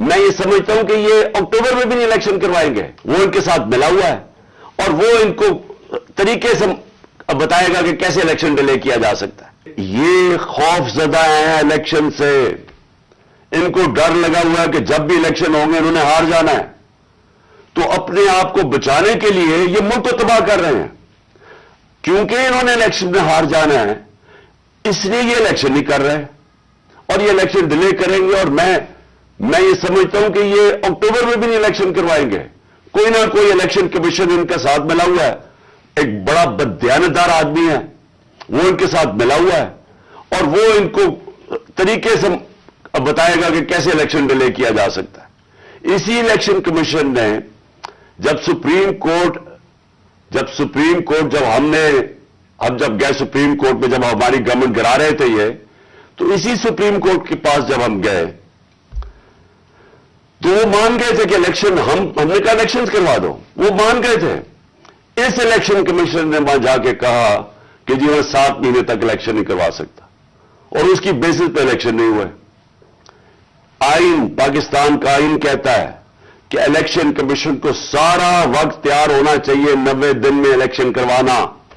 میں یہ سمجھتا ہوں کہ یہ اکتوبر میں بھی نہیں الیکشن کروائیں گے. وہ ان کے ساتھ ملا ہوا ہے اور وہ ان کو طریقے سے بتائے گا کہ کیسے الیکشن ڈیلے کیا جا سکتا ہے. یہ خوف زدہ ہیں الیکشن سے. ان کو ڈر لگا ہوا ہے کہ جب بھی الیکشن ہوں گے انہوں نے ہار جانا ہے. تو اپنے آپ کو بچانے کے لیے یہ ملک کو تباہ کر رہے ہیں. کیونکہ انہوں نے الیکشن میں ہار جانا ہے اس لیے یہ الیکشن نہیں کر رہے اور یہ الیکشن ڈیلے کریں گے. اور میں یہ سمجھتا ہوں کہ یہ اکتوبر میں بھی نہیں الیکشن کروائیں گے. کوئی نہ کوئی الیکشن کمیشن ان کا ساتھ ملا ہوا ہے. ایک بڑا بددیانتدار آدمی ہے وہ ان کے ساتھ ملا ہوا ہے اور وہ ان کو طریقے سے بتائے گا کہ کیسے الیکشن ڈیلے کیا جا سکتا ہے. اسی الیکشن کمیشن نے جب سپریم کورٹ جب ہم جب گئے سپریم کورٹ میں جب ہماری گورنمنٹ گرا رہے تھے یہ تو اسی سپریم کورٹ کے پاس جب ہم گئے تو وہ مان گئے تھے کہ الیکشن ہم نے کہا الیکشن کروا دو. وہ مان گئے تھے. اس الیکشن کمیشن نے وہاں جا کے کہا کہ جی میں 7 مہینے تک الیکشن نہیں کروا سکتا اور اس کی بیسس پہ الیکشن نہیں ہوئے. آئین پاکستان کا آئین کہتا ہے کہ الیکشن کمیشن کو سارا وقت تیار ہونا چاہیے 90 دن میں الیکشن کروانا.